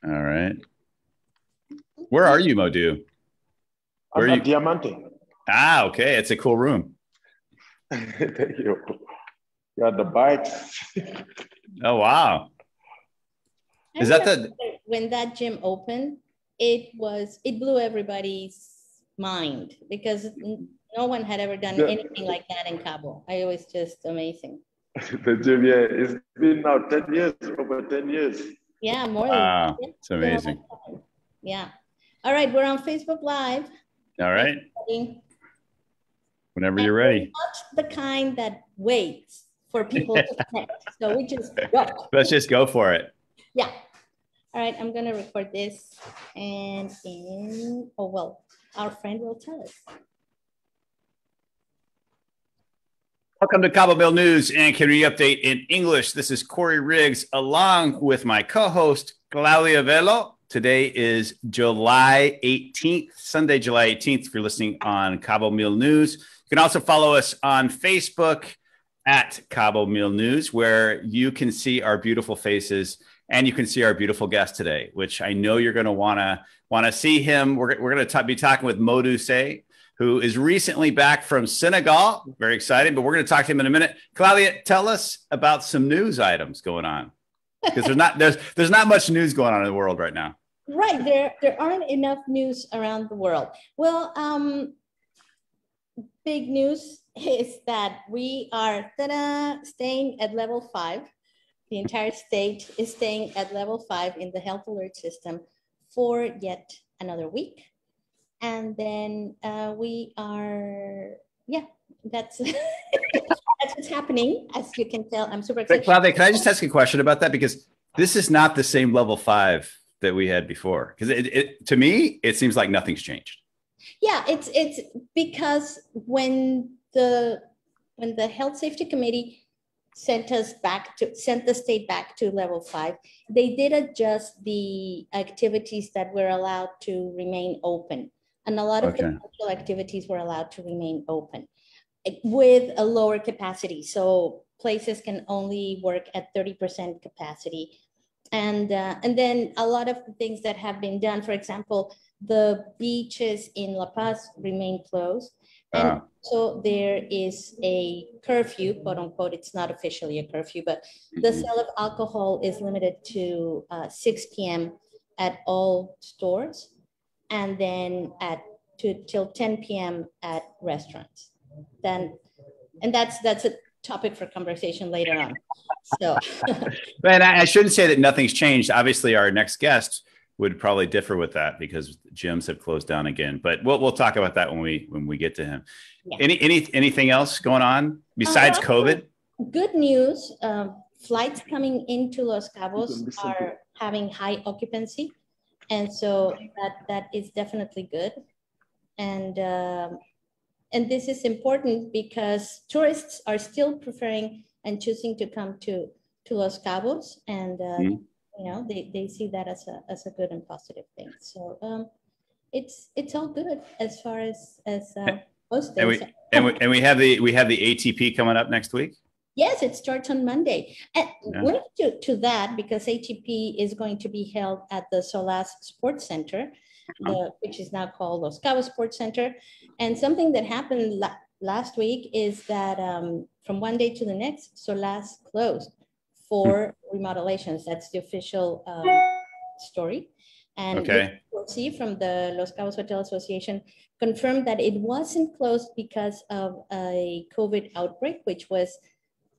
All right. Where are you, Modu? Where I'm are at you? Diamante. Ah, okay. It's a cool room. Thank you. Yeah, the bikes. Oh, wow. I Is that remember the when that gym opened, it blew everybody's mind because no one had ever done anything like that in Cabo. I was just amazing. The gym, yeah, it's been now 10 years, over 10 years. Yeah, more than wow? It's amazing. Yeah. All right, we're on Facebook Live. All right. Whenever And you're ready. we're not the kind that waits for people to connect. So we just go. Let's just go for it. Yeah. All right, I'm gonna record this and our friend will tell us. Welcome to Cabomil News and Community Update in English. This is Korey Riggs along with my co-host Claudia Velo. Today is July 18th, Sunday, July 18th. If you're listening on Cabomil News, you can also follow us on Facebook at Cabomil News, where you can see our beautiful faces and you can see our beautiful guest today, which I know you're going to want to see him. We're going to be talking with Modu Seye, who is recently back from Senegal. Very exciting, but we're going to talk to him in a minute. Claudia, tell us about some news items going on, because there's not much news going on in the world right now. Right, there aren't enough news around the world. Well, big news is that we are staying at level 5. The entire state is staying at level 5 in the health alert system for yet another week. And then we are, that's that's what's happening. As you can tell, I'm super excited. Claudia, can I just ask a question about that? Because this is not the same level 5 that we had before. Because to me, it seems like nothing's changed. Yeah, it's because when the Health Safety Committee sent the state back to level 5, they did adjust the activities that were allowed to remain open. And a lot of the social activities were allowed to remain open with a lower capacity. So places can only work at 30% capacity. And then a lot of the things that have been done, for example, the beaches in La Paz remain closed. And so there is a curfew, quote unquote. It's not officially a curfew, but the sale of alcohol is limited to 6 p.m. at all stores, and then till 10 p.m. at restaurants. And that's a topic for conversation later on. So, but I shouldn't say that nothing's changed. Obviously, our next guest would probably differ with that because gyms have closed down again. But we'll talk about that when we get to him. Yeah. Anything else going on besides COVID? Good news. Flights coming into Los Cabos are having high occupancy, and so that is definitely good. And this is important because tourists are still preferring and choosing to come to Los Cabos, and you know, they see that as a good and positive thing. So it's all good as far as most things. And we have the ATP coming up next week. Yes, it starts on Monday. And linked to that, because ATP is going to be held at the Solas Sports Center, which is now called Los Cabos Sports Center. And something that happened last week is that from one day to the next, Solas closed for remodelations. That's the official story. And we'll see from the Los Cabos Hotel Association confirmed that it wasn't closed because of a COVID outbreak, which was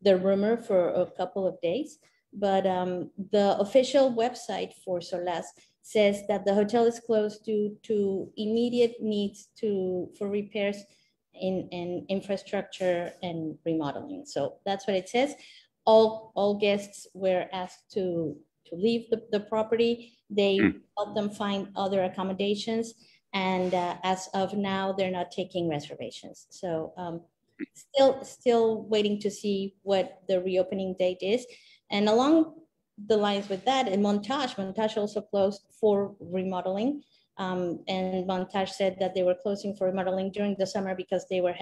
the rumor for a couple of days. But the official website for Solas says that the hotel is closed due to immediate needs for repairs in infrastructure and remodeling. So that's what it says. All guests were asked to leave the property. They helped them find other accommodations. And as of now, they're not taking reservations. So still waiting to see what the reopening date is. And along the lines with that, in Montage also closed for remodeling. And Montage said that they were closing for remodeling during the summer because they were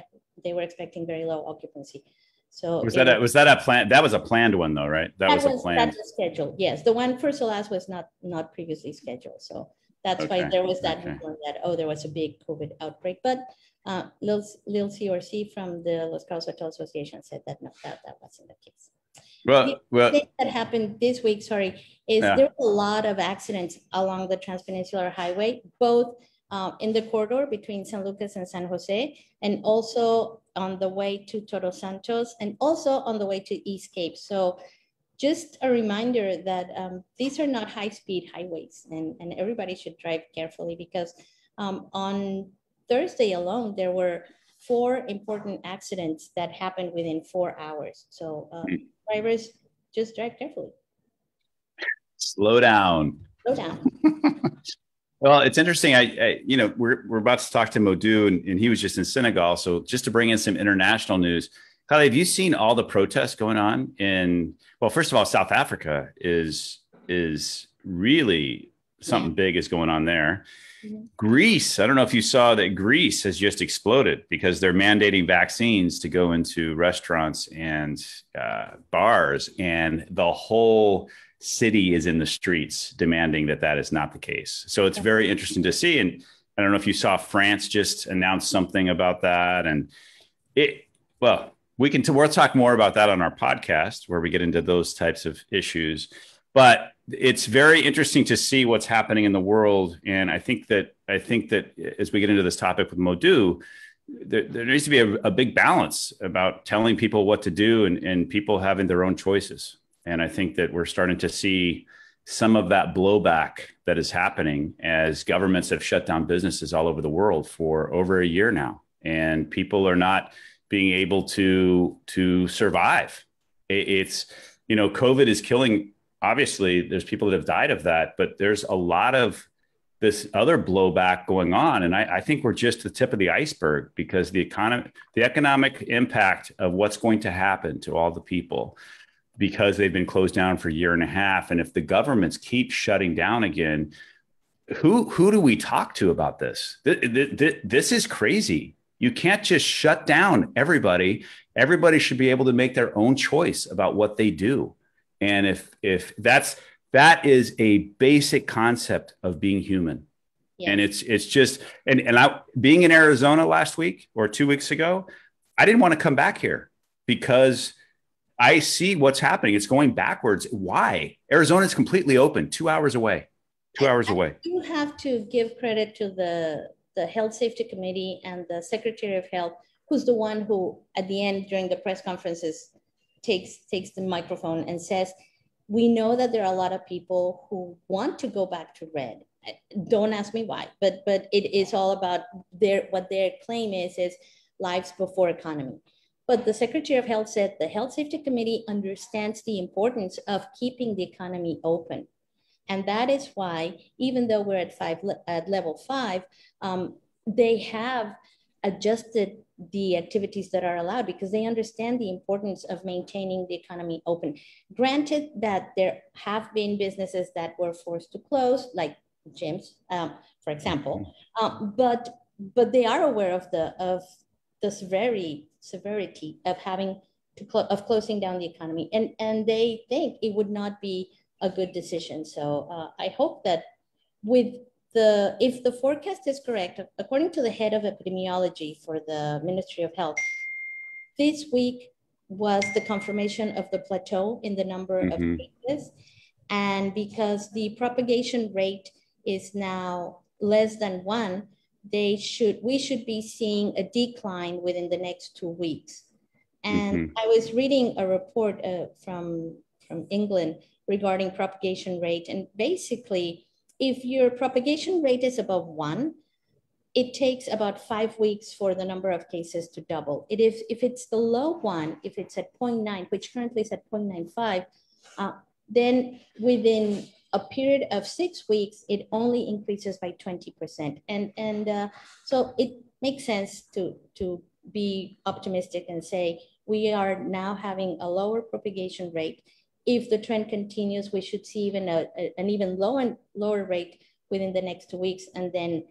expecting very low occupancy. So was that a plan? That was a planned one though, right? That was a planned. That was scheduled. Yes, the one for Solas was not previously scheduled. So that's why there was that report that, oh, there was a big COVID outbreak. But Lil CRC from the Los Cabos Hotel Association said that no, that wasn't the case. Well, the thing that happened this week, is there were a lot of accidents along the Transpeninsular Highway, both in the corridor between San Lucas and San Jose, and also on the way to Todos Santos, and also on the way to East Cape. So just a reminder that these are not high-speed highways, and everybody should drive carefully, because on Thursday alone, there were 4 important accidents that happened within 4 hours. So drivers, just drive carefully. Slow down. Slow down. Well, it's interesting. We're about to talk to Modu, and he was just in Senegal. So just to bring in some international news, Claudia, have you seen all the protests going on in? Well, first of all, South Africa is really something big is going on there. Mm-hmm. Greece, I don't know if you saw that Greece has just exploded because they're mandating vaccines to go into restaurants and bars, and the whole city is in the streets demanding that is not the case. So it's very interesting to see. And I don't know if you saw France just announced something about that. And we'll talk more about that on our podcast where we get into those types of issues. But it's very interesting to see what's happening in the world. And I think that as we get into this topic with Modu, there needs to be a big balance about telling people what to do and people having their own choices. And I think that we're starting to see some of that blowback that is happening as governments have shut down businesses all over the world for over a year now. And people are not being able to survive. It's, COVID is killing. Obviously, there's people that have died of that, but there's a lot of this other blowback going on. And I think we're just the tip of the iceberg, because the economic impact of what's going to happen to all the people, because they've been closed down for a year and a half. And if the governments keep shutting down again, who do we talk to about this? This is crazy. You can't just shut down everybody. Everybody should be able to make their own choice about what they do. And if that is a basic concept of being human. Yes. And it's just, and I, being in Arizona last week or 2 weeks ago, I didn't want to come back here because I see what's happening. It's going backwards. Why? Arizona is completely open, 2 hours away. 2 hours away. You have to give credit to the Health Safety Committee and the Secretary of Health, who's the one who, at the end during the press conferences, takes the microphone and says, we know that there are a lot of people who want to go back to red. Don't ask me why, but it is all about what their claim is lives before economy. But the Secretary of Health said the Health Safety Committee understands the importance of keeping the economy open. And that is why, even though we're at level 5, they have adjusted the activities that are allowed because they understand the importance of maintaining the economy open. Granted that there have been businesses that were forced to close, like gyms, for example, but they are aware of the severity of having of closing down the economy, and they think it would not be a good decision. So I hope that if the forecast is correct, according to the head of epidemiology for the Ministry of Health, this week was the confirmation of the plateau in the number of cases. And because the propagation rate is now less than 1, we should be seeing a decline within the next 2 weeks. And I was reading a report from England regarding propagation rate. And basically, if your propagation rate is above 1, it takes about 5 weeks for the number of cases to double. If it's below 1, if it's at 0.9, which currently is at 0.95, then within a period of 6 weeks, it only increases by 20%. And so it makes sense to be optimistic and say, we are now having a lower propagation rate. If the trend continues, we should see even an even lower rate within the next 2 weeks. And then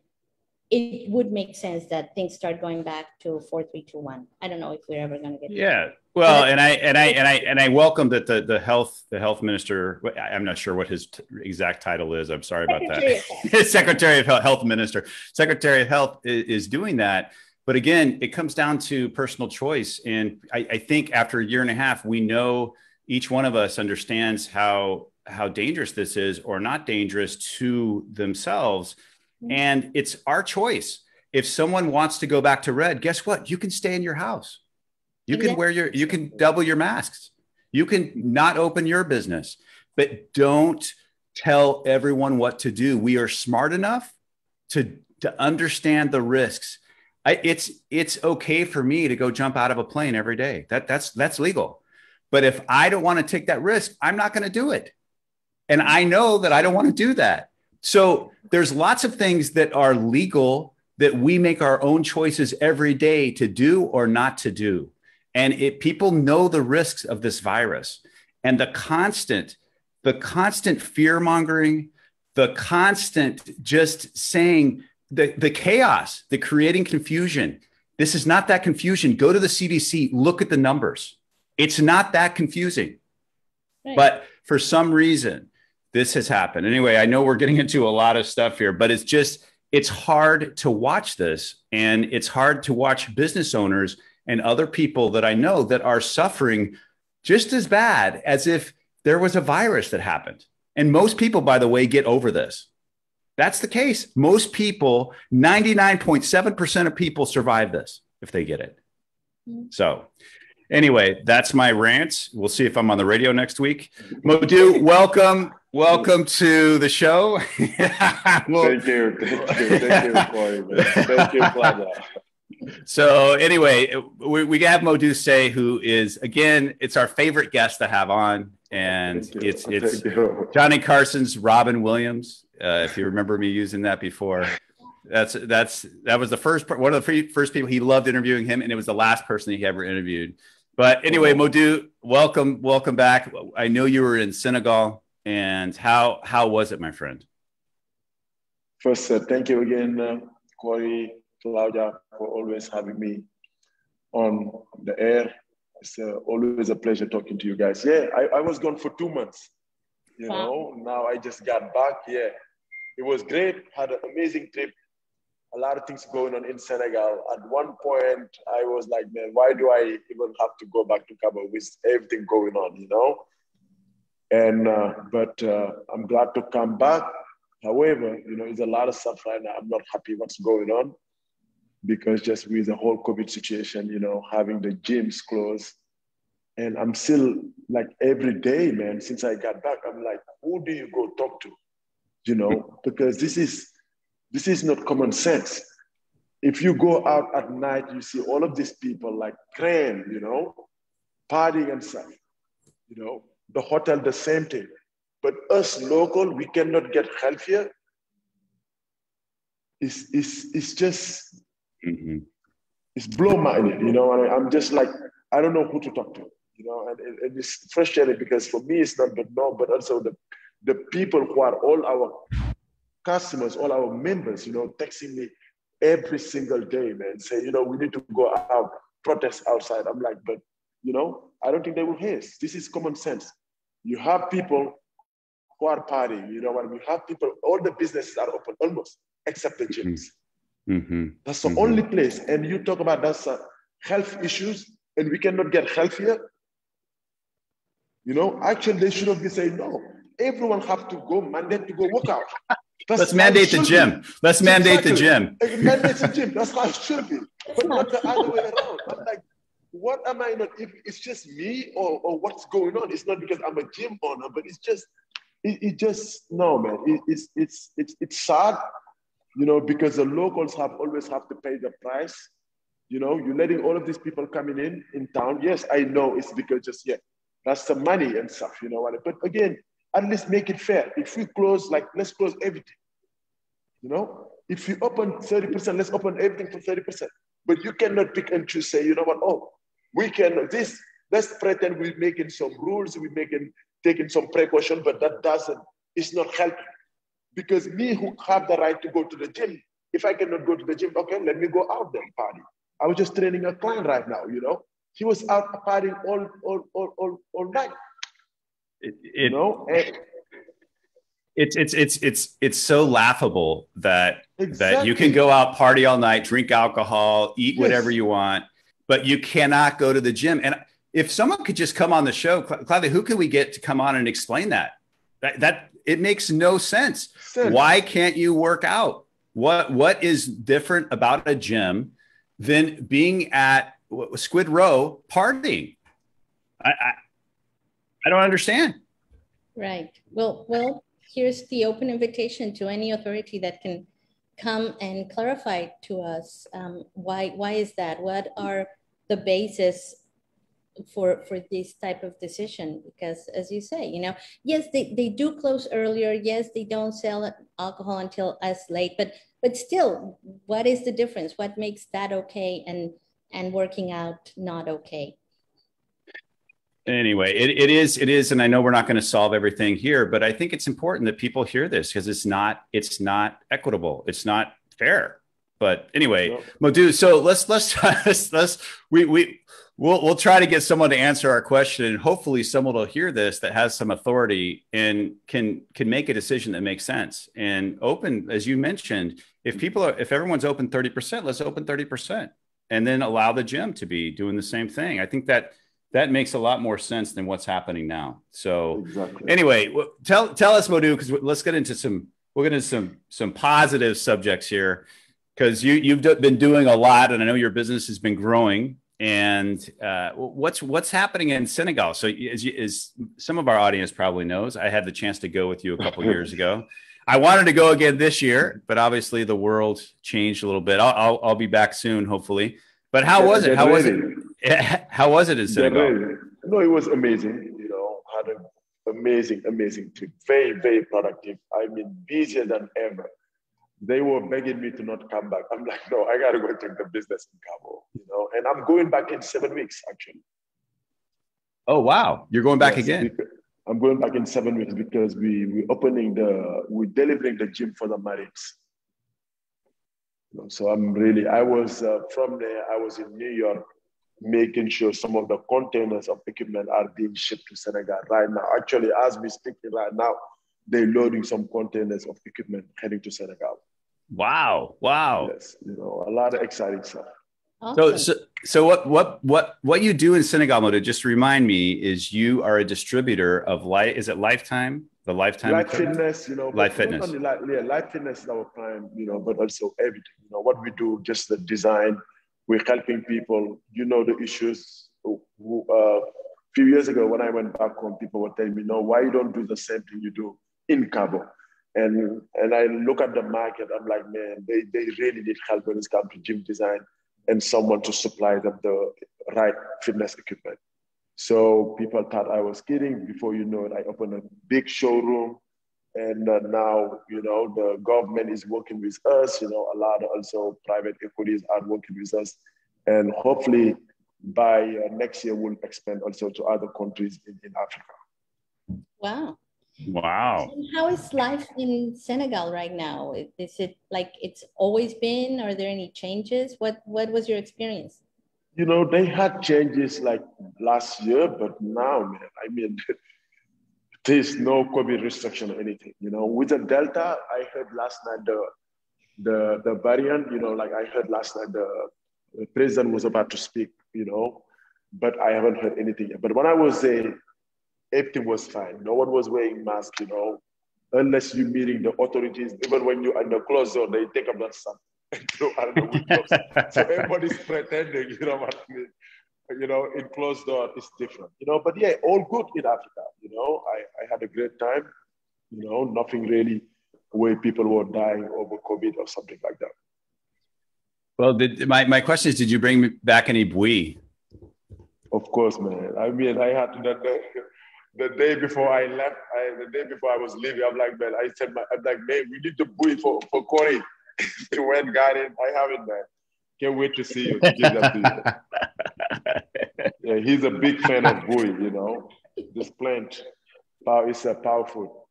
it would make sense that things start going back to 4, 3, 2, 1. I don't know if we're ever going to get there. Well, and I welcome that the health minister. I'm not sure what his exact title is. I'm sorry about that. Secretary of Health Minister, Secretary of Health is doing that. But again, it comes down to personal choice. And I think after a year and a half, we know each one of us understands how dangerous this is or not dangerous to themselves. And it's our choice. If someone wants to go back to red, guess what? You can stay in your house. You can you can double your masks. You can not open your business, but don't tell everyone what to do. We are smart enough to understand the risks. It's okay for me to go jump out of a plane every day. That's legal. But if I don't want to take that risk, I'm not going to do it. And I know that I don't want to do that. So there's lots of things that are legal that we make our own choices every day to do or not to do. And people know the risks of this virus and the constant fear mongering, the constant just saying the chaos, the creating confusion. This is not that confusion. Go to the CDC, look at the numbers. It's not that confusing. Right. But for some reason, this has happened. Anyway, I know we're getting into a lot of stuff here, but it's hard to watch this. And it's hard to watch business owners and other people that I know that are suffering just as bad as if there was a virus that happened. And most people, by the way, get over this. That's the case. Most people, 99.7% of people survive this if they get it. So anyway, that's my rant. We'll see if I'm on the radio next week. Modu, welcome to the show. Thank you, Korey, man. Thank you, Claudia. So anyway, we have Modu Seye, who is, again, it's our favorite guest to have on. And it's Johnny Carson's Robin Williams. If you remember me using that before, that was the first, one of the first people. He loved interviewing him, and it was the last person he ever interviewed. But anyway, Modu, welcome back. I know you were in Senegal, and how was it, my friend? First, thank you again, Korey, Claudia, for always having me on the air. It's always a pleasure talking to you guys. Yeah, I was gone for 2 months. You know, now I just got back. Yeah, it was great. Had an amazing trip. A lot of things going on in Senegal. At one point, I was like, man, why do I even have to go back to Cabo with everything going on, you know? And, but I'm glad to come back. However, you know, it's a lot of stuff right now. I'm not happy what's going on because just with the whole COVID situation, you know, having the gyms closed. And I'm still like every day, man, since I got back, I'm like, who do you go talk to? You know, because this is not common sense. If you go out at night, you see all of these people like crying, you know, partying and stuff, you know, the hotel, the same thing. But us local, we cannot get help here. It's just, it's blow minded, you know, and I'm just like, I don't know who to talk to, you know, and it's frustrating because for me, it's not but also the people who are all our customers, all our members, you know, texting me every single day, man, say, you know, we need to go out, protest outside. I'm like, but, you know, I don't think they will hear. This is common sense. You have people who are partying, you know, when we have people, all the businesses are open almost, except the gyms. That's the only place. And you talk about that's health issues, and we cannot get help here. You know, actually, they should have been saying, no, everyone have to go, mandate to go work out. Let's mandate the gym. Let's mandate the gym. Mandate the gym. That's how it should be. But not the other way around. I'm like, what am I not? If it's just me or what's going on? It's not because I'm a gym owner, but it's just, it just, no, man. It's sad, you know, because the locals always have to pay the price. You know, you're letting all of these people coming in town. Yes, I know it's because just, yeah, that's the money and stuff, you know. But again, at least make it fair. If we close, like, let's close everything. You know, if you open 30%, let's open everything for 30%. But you cannot pick and choose, say, you know what, oh, we can this, let's pretend we're making some rules, taking some precaution, but that it's not helping. Because me who have the right to go to the gym, if I cannot go to the gym, okay, let me go out then party. I was just training a client right now, you know. He was out partying all night. You know, and it's so laughable that exactly. you can go out, party all night, drink alcohol, eat Yes. whatever you want, but you cannot go to the gym. And if someone could just come on the show, Claudia, who could we get to come on and explain that? That it makes no sense. Why can't you work out? What is different about a gym than being at Squid Row partying? I don't understand. Right. Well, here's the open invitation to any authority that can come and clarify to us why is that? What are the basis for this type of decision? Because as you say, you know, yes, they do close earlier. Yes, they don't sell alcohol until as late, but still, what is the difference? What makes that okay and working out not okay? Anyway, it is, and I know we're not going to solve everything here, but I think it's important that people hear this because it's not equitable, it's not fair. But anyway, no. Modu, so we'll try to get someone to answer our question, and hopefully someone will hear this that has some authority and can make a decision that makes sense and open, as you mentioned. If everyone's open 30%, let's open 30%, and then allow the gym to be doing the same thing. I think that makes a lot more sense than what's happening now. So anyway, tell us, Modu, because let's get into some positive subjects here, because you've been doing a lot, and I know your business has been growing. And what's happening in Senegal? So as some of our audience probably knows, I had the chance to go with you a couple of years ago. I wanted to go again this year, but obviously the world changed a little bit. I'll be back soon, hopefully. But how was it? How was it in Senegal? No, it was amazing. You know, had an amazing trip. Very, very productive. I mean, busier than ever. They were begging me to not come back. I'm like, no, I got to go take the business in Cabo, you know, and I'm going back in 7 weeks, actually. Oh, wow. You're going back again? I'm going back in 7 weeks because we're delivering the gym for the Marines. So I was from there, I was in New York, making sure some of the containers of equipment are being shipped to Senegal right now. Actually, as we speaking right now, they're loading some containers of equipment heading to Senegal. Wow. Yes, you know, a lot of exciting stuff. Awesome. So what you do in Senegal, Modu, just remind me, is you are a distributor of is it Lifetime? The Lifetime Life Fitness, you know. Life Fitness. Not only Life Fitness is our prime, you know, but also everything. You know, what we do, just the design. We're helping people, you know, the issues. A few years ago, when I went back home, people were telling me, no, why you don't do the same thing you do in Cabo? And I look at the market, I'm like, man, they really need help when it comes to gym design and someone to supply them the right fitness equipment. So people thought I was kidding. Before you know it, I opened a big showroom. And now, you know, the government is working with us. You know, a lot of also private equities are working with us. And hopefully by next year, we'll expand also to other countries in Africa. Wow. So how is life in Senegal right now? Is it like it's always been? Are there any changes? What was your experience? You know, they had changes like last year, but now, man, I mean, there's no COVID restriction or anything. You know, with the Delta, I heard last night the variant, you know, like I heard last night the president was about to speak, you know, but I haven't heard anything yet. But when I was there, everything was fine. No one was wearing masks, you know, unless you're meeting the authorities. Even when you're in the closed zone, they take up that stuff. So everybody's pretending, you know what I mean? You know, in closed door, it's different, you know, but yeah, all good in Africa, you know. I had a great time, you know, nothing really where people were dying over COVID or something like that. Well, my question is, did you bring back any bouillie? Of course, man. I mean, I had the day before I left, the day before I was leaving, I'm like, man, I'm like, man, we need the bouillie for Korey. He went, got it. I have it, man. Can't wait to see you, to give that to you. Yeah, he's a big fan of bouillie, you know. This plant is powerful.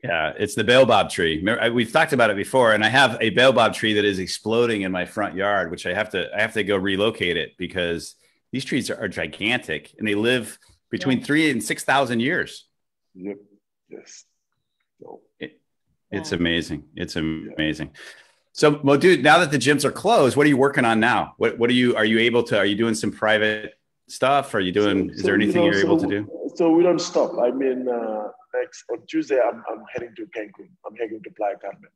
Yeah, it's the baobab tree. We've talked about it before, and I have a baobab tree that is exploding in my front yard, which I have to go relocate it because These trees are gigantic, and they live between 3,000 and 6,000 years. Yep. Yes. So, it's amazing. It's amazing. So Modu, now that the gyms are closed, what are you working on now? What are you doing some private stuff? Are you doing, is there anything you're able to do? So we don't stop. I mean, on Tuesday, I'm heading to Cancun. I'm heading to Playa Carmen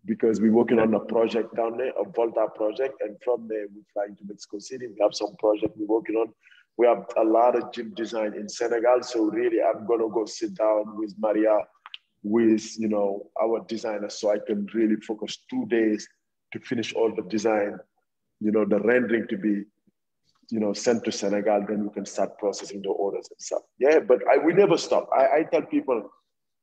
because we're working on a project down there, a Volta project. And from there, we're flying to Mexico City. We have some project we're working on. We have a lot of gym design in Senegal. So really, I'm going to go sit down with Maria, with, you know, our designers, so I can really focus 2 days to finish all the design, you know, the rendering to be, you know, sent to Senegal. Then we can start processing the orders and stuff. Yeah, but we never stop. I tell people,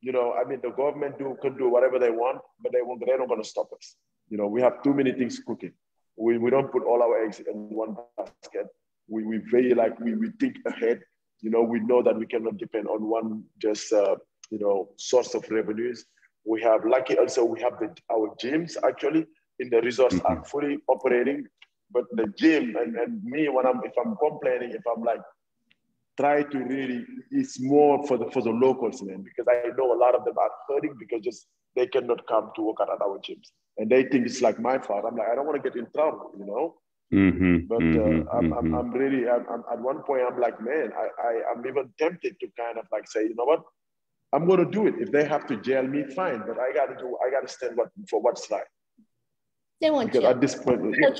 you know, I mean, the government can do whatever they want, but they're not going to stop us. You know, we have too many things cooking. We don't put all our eggs in one basket. We very we think ahead. You know, we know that we cannot depend on one just you know, source of revenues. We have lucky also we have our gyms actually in the resorts are fully operating, but the gym and me if I'm complaining, if I'm like try to really, it's more for the locals, man, because I know a lot of them are hurting because just they cannot come to work out at our gyms and they think it's like my fault. I'm like, I don't want to get in trouble, you know. I'm really at one point I'm like, man, I'm even tempted to kind of like say, you know what, I'm going to do it. If they have to jail me, fine. But I got to stand for what's right. They won't because jail. at this point, it's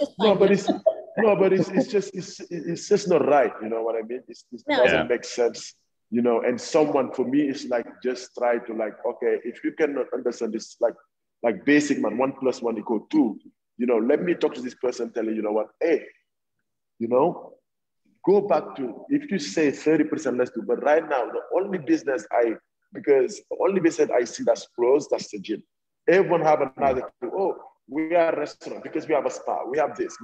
just not right. You know what I mean? It doesn't make sense. You know, and someone for me is like just try to like, okay, if you cannot understand this, like basic man, 1 + 1 = 2. You know, let me talk to this person, tell you know what, hey, you know, go back to if you say 30%, let's do. But right now, the only business I see that's closed, that's the gym. Everyone have another, we are a restaurant because we have a spa, we have this.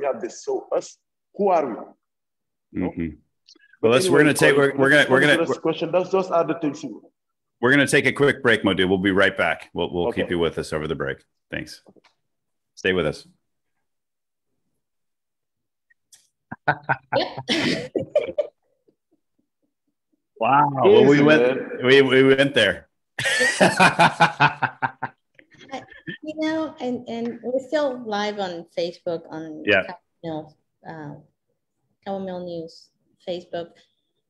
So us, who are we? You know? Well, we're going to question. Those are the things. We're going to take a quick break, Modu. We'll be right back. We'll keep you with us over the break. Thanks. Stay with us. Wow. Well, we went there. You know, and we're still live on Facebook on Cabomil News Facebook,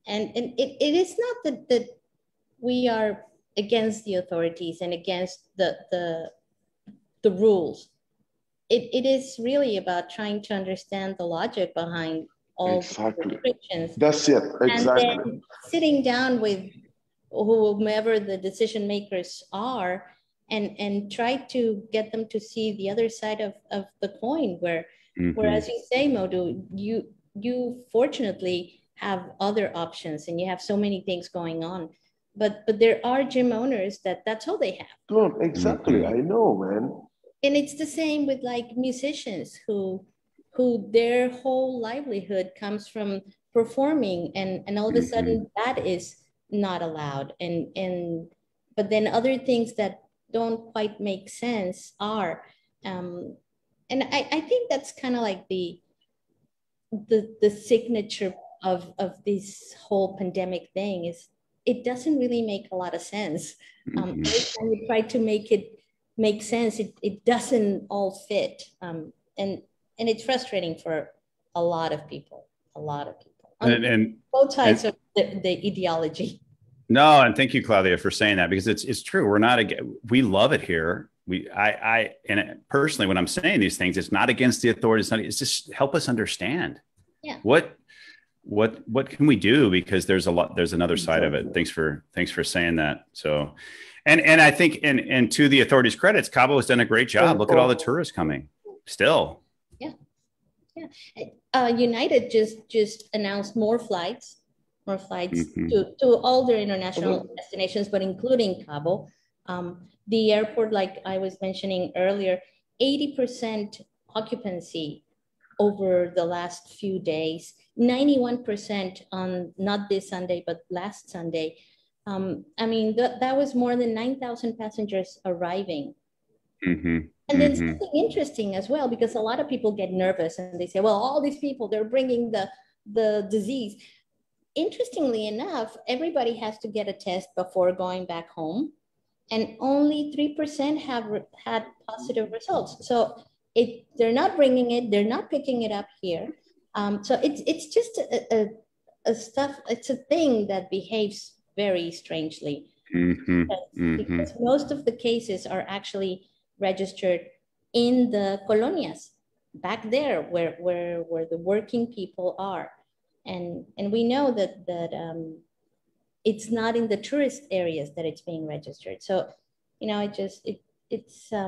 and it is not that we are against the authorities and against the rules. It is really about trying to understand the logic behind all the restrictions. That's it. Exactly. And then sitting down with whomever the decision makers are and try to get them to see the other side of the coin where as you say, Modu, you fortunately have other options and you have so many things going on. But there are gym owners that's all they have. Oh, exactly. I know, man. And it's the same with like musicians who their whole livelihood comes from performing and all of a sudden that is not allowed. But then other things that don't quite make sense are. And I think that's kind of like the signature of this whole pandemic thing is it doesn't really make a lot of sense. Every time you try to make it make sense, it doesn't all fit. And it's frustrating for a lot of people. And both sides of the ideology. No, and thank you, Claudia, for saying that, because it's true. We love it here. And personally, when I'm saying these things, it's not against the authorities. It's just help us understand. Yeah. What can we do? Because there's another side of it. Thanks for saying that. So, and I think, and to the authorities' credits, Cabo has done a great job. Look at all the tourists coming still. Yeah. United just announced more flights to all their international destinations, but including Cabo. The airport, like I was mentioning earlier, 80% occupancy over the last few days, 91% on not this Sunday, but last Sunday. I mean, that was more than 9,000 passengers arriving. And then something interesting as well, because a lot of people get nervous and they say, well, all these people, they're bringing the the disease. Interestingly enough, everybody has to get a test before going back home, and only 3% have had positive results. So they're not bringing it, they're not picking it up here. So it's just it's a thing that behaves very strangely. Because most of the cases are actually registered in the colonias, back there where the working people are. And we know that it's not in the tourist areas that it's being registered. So, you know, it's I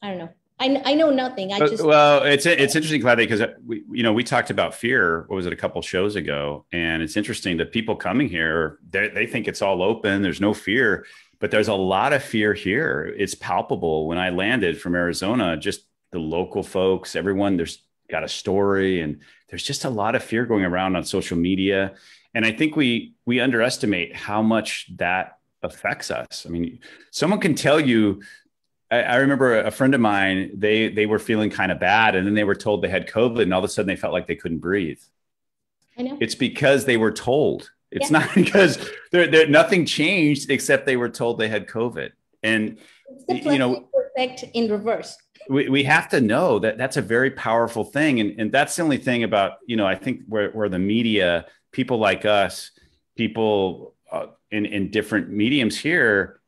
don't know. I know nothing. Well, it's interesting, Claudia, because we talked about fear. What was it, a couple shows ago? And it's interesting that people coming here, they think it's all open. There's no fear, but there's a lot of fear here. It's palpable. When I landed from Arizona, just the local folks, everyone, there's got a story, and there's just a lot of fear going around on social media. And I think we underestimate how much that affects us. I mean, someone can tell you. I remember a friend of mine, they were feeling kind of bad, and then they were told they had COVID, and all of a sudden they felt like they couldn't breathe. I know. It's because they were told. It's not because nothing changed except they were told they had COVID. And it's the placebo effect in reverse. We have to know that that's a very powerful thing. And that's the only thing about, I think where the media, people like us, people in different mediums here,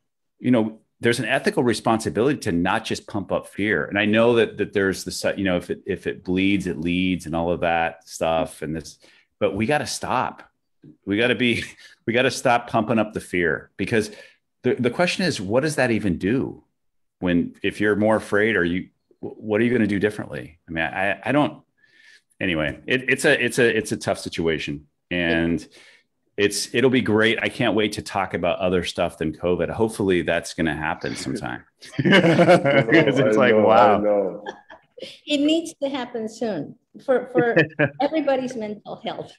there's an ethical responsibility to not just pump up fear. And I know that there's this, if it bleeds, it leads, and all of that stuff. But we got to stop. We got to stop pumping up the fear, because the question is, what does that even do? If you're more afraid, what are you going to do differently? I mean, I don't, anyway, it's a tough situation, and it'll be great. I can't wait to talk about other stuff than COVID. Hopefully that's going to happen sometime. It's like, wow. It needs to happen soon for everybody's mental health.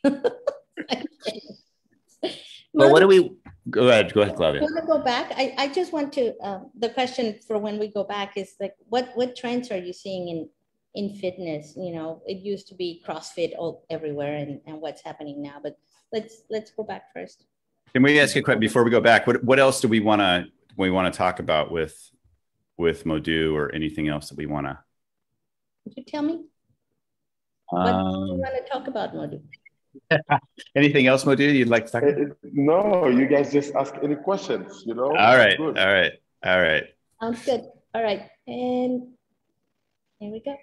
Well, go ahead, Claudia. I want to go back. I just want to, the question for when we go back is like, what trends are you seeing in fitness? It used to be CrossFit everywhere, and what's happening now, but let's go back first. Can we ask a question before we go back? What else do we want to talk about with Modu, or anything else that we want to? Would you tell me? What do you want to talk about, Modu? Anything else, Modu, you'd like to talk about? No, you guys just ask any questions, All right. Good. All right. Sounds good. All right. And here we go.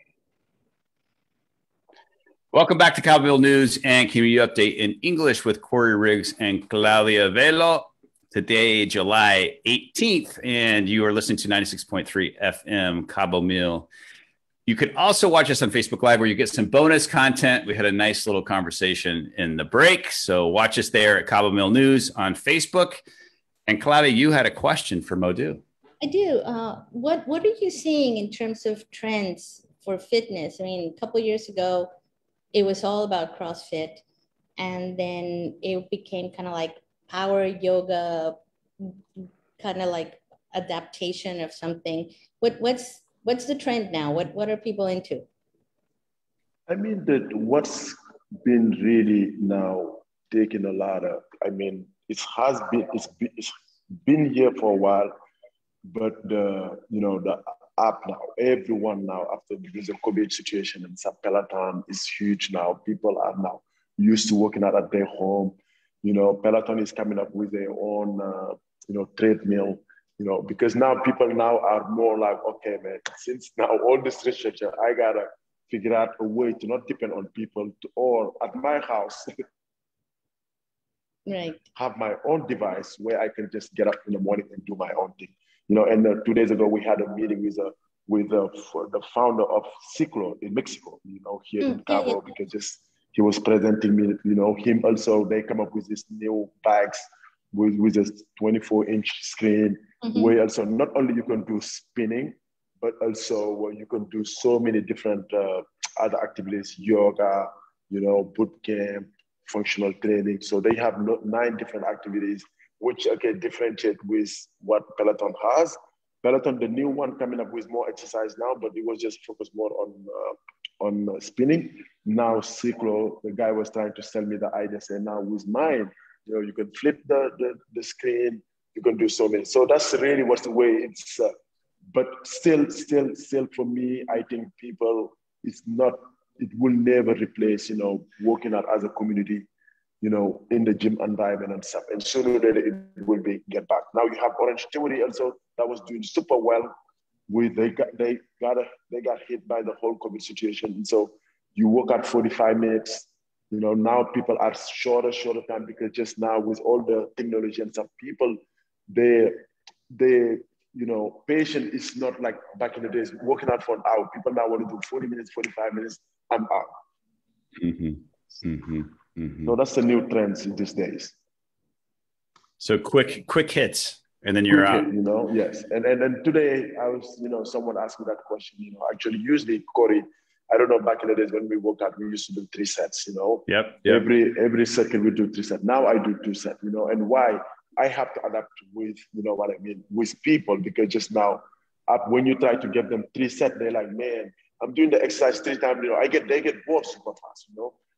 Welcome back to Cabomil News and Community Update in English with Korey Riggs and Claudia Velo. Today, July 18th, and you are listening to 96.3 FM Cabomil. You can also watch us on Facebook Live, where you get some bonus content. We had a nice little conversation in the break, so watch us there at Cabomil News on Facebook. And Claudia, you had a question for Modu. I do. What are you seeing in terms of trends for fitness? I mean, a couple of years ago, it was all about CrossFit, and then it became kind of like power yoga, kind of like adaptation of something. What's the trend now? What are people into? I mean, what's been really now taking a lot of, I mean, it's been here for a while, but the app now, everyone now, after the COVID situation, and Peloton is huge now. People are now used to working out at their home. Peloton is coming up with their own, treadmill, because now people now are more like, okay, man, since now all this restriction, I got to figure out a way to not depend on people or at my house, right, have my own device where I can just get up in the morning and do my own thing. And 2 days ago, we had a meeting with the founder of Ciclo in Mexico, here in Cabo, because he was presenting me, him also, they come up with this new bags with a 24-inch screen, where also not only you can do spinning, but also you can do so many different other activities, yoga, boot camp, functional training. So they have 9 different activities, which differentiate with what Peloton has. Peloton, the new one, coming up with more exercise now, but it was just focused more spinning. Now cyclo, the guy was trying to sell me the idea, saying now with mine, you can flip the screen, you can do so many. So that's really what's the way it's, but still for me, I think people, it will never replace, working out as a community, in the gym environment and stuff. And sooner or later it will get back. Now you have Orange Theory also that was doing super well. They got hit by the whole COVID situation. And so you work at 45 minutes. Now people are shorter time, because just now with all the technology and stuff, people, they patient is not like back in the days, working out for an hour. People now want to do 40 minutes, 45 minutes, I'm out. Mm-hmm. Mm-hmm. Mm-hmm. So that's the new trends these days. So quick hits, and then you're out. Yes. And then today I was, someone asked me that question, actually usually Korey, I don't know, back in the days when we worked out, we used to do 3 sets, Yep. Every circuit we do 3 sets. Now I do 2 sets, and why? I have to adapt with, what I mean, with people, because just now, when you try to give them 3 sets, they're like, man, I'm doing the exercise 3 times, they get bored super fast,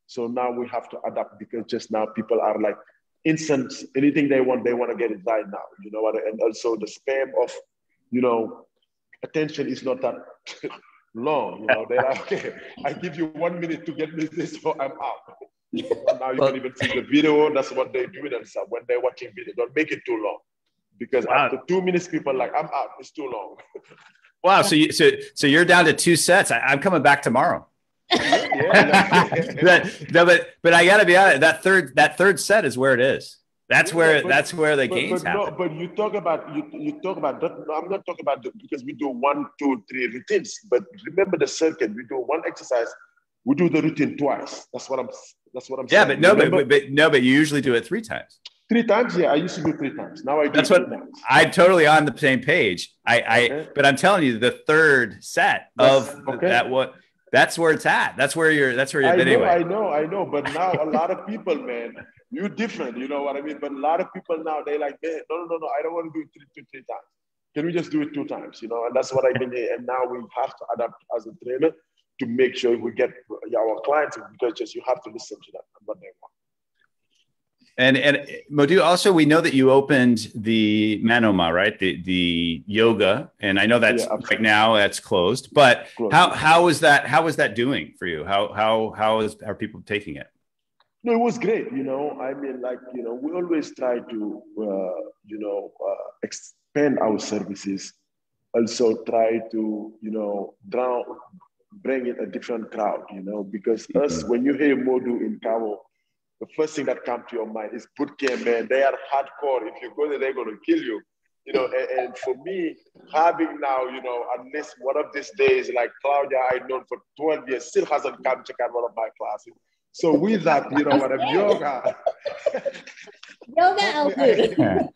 So now we have to adapt, because just now people are like instant, anything they want to get it right now, and also the span of, attention is not that long, they're like, okay, I give you 1 minute to get me this, so I'm out. Now you can even see the video, that's what they do and stuff. When they're watching video, don't make it too long, because after 2 minutes, people are like, I'm out, it's too long. Wow, so you're down to 2 sets. I'm coming back tomorrow. But I got to be honest. That third set is where it is. That's where the gains happen. No, but you talk about that. No, I'm not talking about because we do 1, 2, 3 routines. But remember the circuit. We do 1 exercise. We do the routine twice. That's what I'm saying. Yeah, but you usually do it 3 times. 3 times, yeah. I used to do 3 times. Now I do 3 times. I'm totally on the same page. But I'm telling you, the third set that's where it's at. That's where you're anyway. I know. But now a lot of people, man, you're different. You know what I mean? But a lot of people now, they're like, man, no. I don't want to do it 3 times. Can we just do it 2 times? And that's what I mean. And now we have to adapt as a trainer to make sure we get our clients, because just you have to listen to them and what they want. And Modu, also, we know that you opened the Manoma, right? The yoga, and I know that's right now that's closed. But how is that doing for you? How are people taking it? No, it was great. I mean, we always try to expand our services. Also try to bring in a different crowd. Because us, when you hear Modu in Cabo, the first thing that comes to your mind is boot camp, man. They are hardcore. If you go there, they're going to kill you. And for me, having now, at least one of these days, like Claudia, I've known for 12 years, still hasn't come check out one of my classes. So with that, what I'm yoga. I'll do.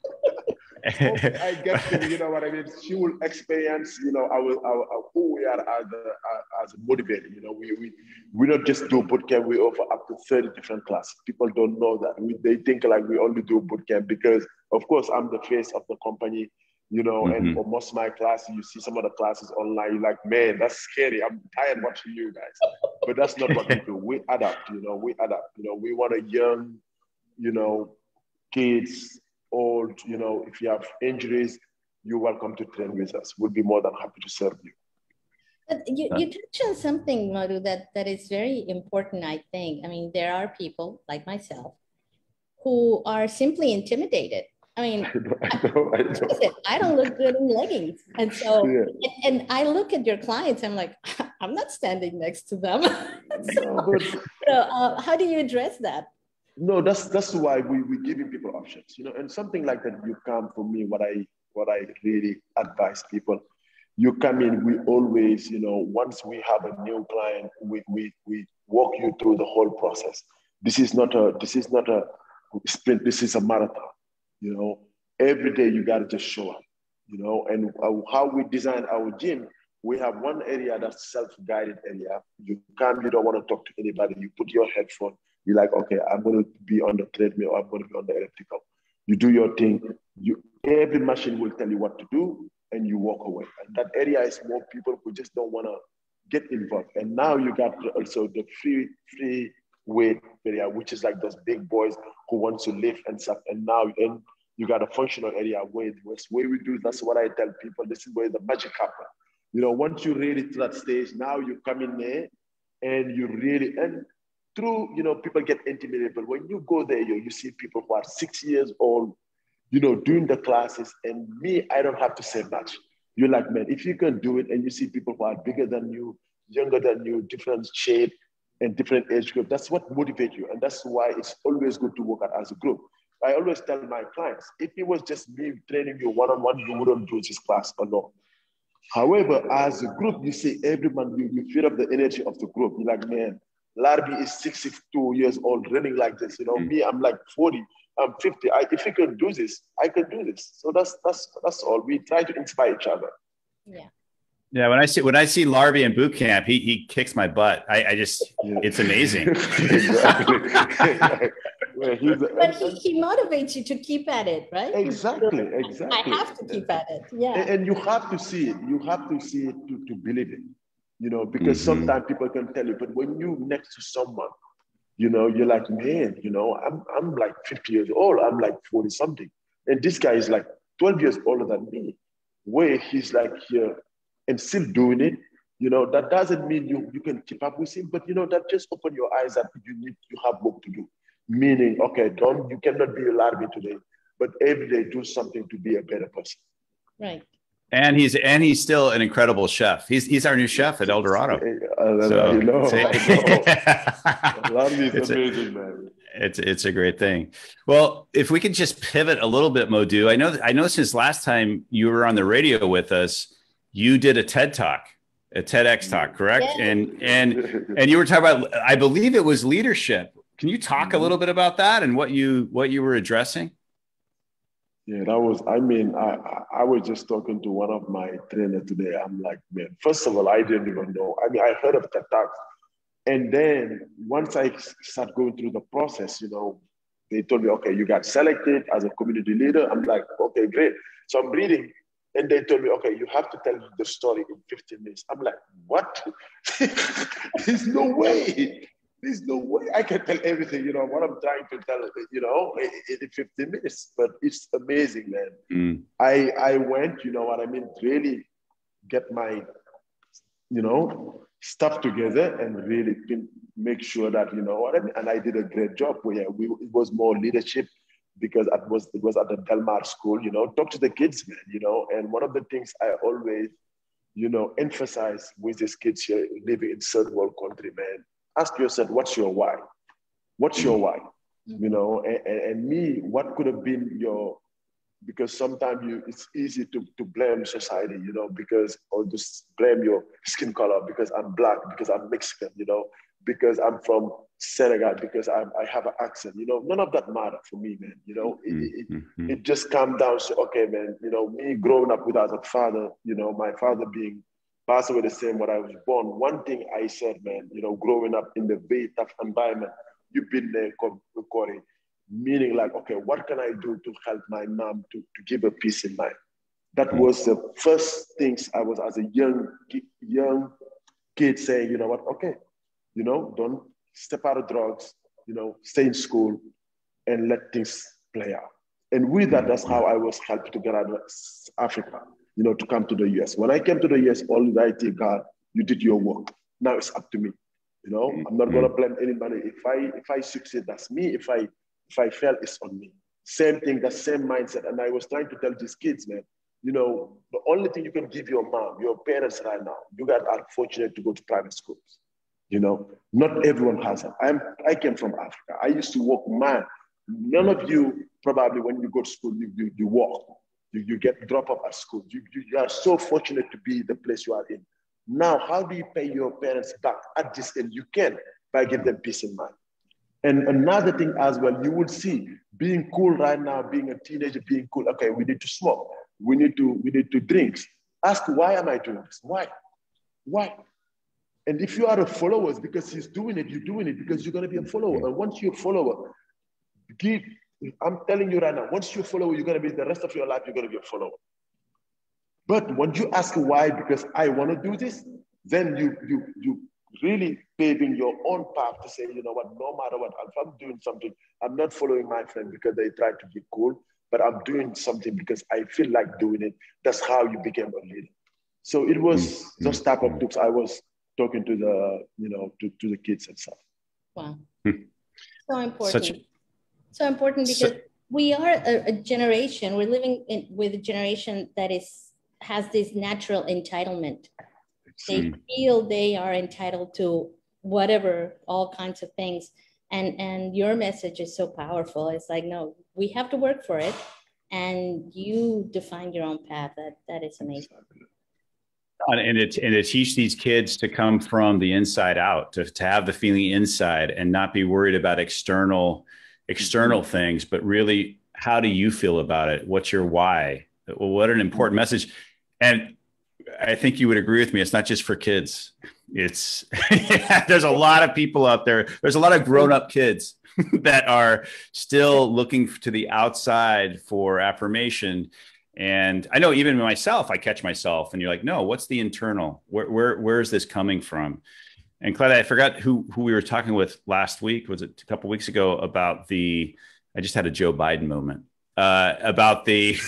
I get to, what I mean? She will experience, our who we are as a motivator. We don't just do bootcamp. We offer up to 30 different classes. People don't know that. They think like we only do bootcamp because, of course, I'm the face of the company. And for most of my classes, you see some of the classes online. You're like, man, that's scary. I'm tired watching you guys. But that's not what we do. We adapt. We adapt. We want a young, kids. Or, if you have injuries, you're welcome to train with us. We'll be more than happy to serve you. But you touched on something, Modu, that is very important, I think. I mean, there are people like myself who are simply intimidated. I mean, I don't look good in leggings. And so, and I look at your clients, I'm like, I'm not standing next to them. So how do you address that? No, that's why we're giving people options, and something like that. You come for me, what I really advise people, you come in, we always, once we have a new client, we walk you through the whole process. This is not a sprint, this is a marathon, every day you gotta just show up, and how we design our gym, we have one area that's self-guided area. You come, you don't want to talk to anybody, you put your headphone. You're like, okay, I'm going to be on the treadmill, or I'm going to be on the elliptical. You do your thing. Every machine will tell you what to do, and you walk away. And that area is more people who just don't want to get involved. And now you got also the free weight area, which is like those big boys who want to lift and stuff. And now you got a functional area where we do, that's what I tell people, this is where the magic happens. You know, once you're ready to that stage, now you come in there and you really, and through, you know, people get intimidated, but when you go there, you see people who are 6 years old, you know, doing the classes, and me, I don't have to say much. You're like, man, if you can do it, and you see people who are bigger than you, younger than you, different shape and different age group, that's what motivates you. And that's why it's always good to work out as a group. I always tell my clients, if it was just me training you one-on-one, you wouldn't do this class alone. However, as a group, you see everyone, you feel up the energy of the group. You're like, man, Larbi is 62 years old running like this. You know, me, I'm like 40, I'm 50. If you can do this, I can do this. So that's all. We try to inspire each other. Yeah. Yeah, when I see Larbi in boot camp, he kicks my butt. I just, it's amazing. Exactly. Well, but he motivates you to keep at it, right? Exactly. I have to keep at it. Yeah. And you have to see it. You have to see it to believe it. You know, because sometimes people can tell you, but when you're next to someone, you know, you're like, man, you know, I'm like 50 years old. I'm like 40 something. And this guy is like 12 years older than me, where he's like here and still doing it. You know, that doesn't mean you can keep up with him, but you know, that just open your eyes that you have work to do. Meaning, okay, you cannot be a Larbi today, but every day do something to be a better person. Right. And he's still an incredible chef. He's our new chef at El Dorado. So, you know, Larbi is amazing, man. It's a great thing. Well, if we could just pivot a little bit, Modu, I know since last time you were on the radio with us, you did a TED Talk, a TEDx talk, correct? Yeah. And you were talking about, I believe it was leadership. Can you talk a little bit about that and what you were addressing? Yeah, that was, I mean, I was just talking to one of my trainers today. I'm like, man, first of all, I didn't even know. I mean, I heard of TED Talks. And then once I started going through the process, you know, they told me, okay, you got selected as a community leader. I'm like, okay, great. So I'm reading. And they told me, okay, you have to tell the story in 15 minutes. I'm like, what? There's no way. There's no way I can tell everything, you know, what I'm trying to tell, you know, in 15 minutes. But it's amazing, man. I went, you know what I mean, really get my, you know, stuff together and really make sure that, you know what I mean. And I did a great job. It was more leadership because it was at the Del Mar school, you know, talk to the kids, man, you know. And one of the things I always, you know, emphasize with these kids here living in third world country, man, ask yourself, what's your why? What's your why? You know, and me, what could have been your, because sometimes it's easy to blame society, you know, or just blame your skin color because I'm Black, because I'm Mexican, you know, because I'm from Senegal, because I have an accent, you know, none of that matter for me, man, you know, it just comes down to, okay, man, you know, me growing up without a father, you know, my father being passed away the same when I was born. One thing I said, man, you know, growing up in the very tough environment, you've been there, Korey, meaning like, okay, what can I do to help my mom to give her peace in mind? That was the first things I was as a young kid saying, you know what, okay, you know, don't step out of drugs, you know, stay in school and let things play out. And with that, that's how I was helped to get out of Africa, you know, to come to the US. When I came to the US, all I think, God, you did your work. Now it's up to me. You know, I'm not gonna blame anybody. If I succeed, that's me. If I fail, it's on me. Same thing, the same mindset. And I was trying to tell these kids, man, you know, the only thing you can give your mom, your parents right now, you guys are fortunate to go to private schools. You know, not everyone has it. I came from Africa. I used to walk, man. None of you, probably when you go to school, you walk. You get drop off at school. You are so fortunate to be the place you are in. Now, how do you pay your parents back at this end? You can, by giving them peace in mind. And another thing as well, you will see being cool right now, being a teenager, being cool. Okay, we need to smoke. We need to drink. Ask, why am I doing this? Why? And if you are a follower, because he's doing it, you're doing it because you're going to be a follower. And once you're a follower, I'm telling you right now, once you're a follower, you're going to be the rest of your life, you're going to be a follower. But when you ask why, because I want to do this, then you really paving your own path to say, you know what, no matter what, if I'm doing something, I'm not following my friend because they try to be cool, but I'm doing something because I feel like doing it. That's how you became a leader. So it was those type of tips I was talking to the, to the kids and stuff. Wow. So important. So important because we are a generation, we're living with a generation that has this natural entitlement. They feel they are entitled to whatever, all kinds of things. And your message is so powerful. It's like, no, we have to work for it. And you define your own path. That is amazing. And to teach these kids to come from the inside out, to have the feeling inside and not be worried about external things, but really, how do you feel about it? What's your why? Well, what an important message. And I think you would agree with me. It's not just for kids. It's there's a lot of people out there. There's a lot of grown-up kids that are still looking to the outside for affirmation. And I know even myself, I catch myself and you're like, no, what's the internal? Where is this coming from? And Claudia, I forgot who we were talking with last week. Was it a couple of weeks ago about I just had a Joe Biden moment about the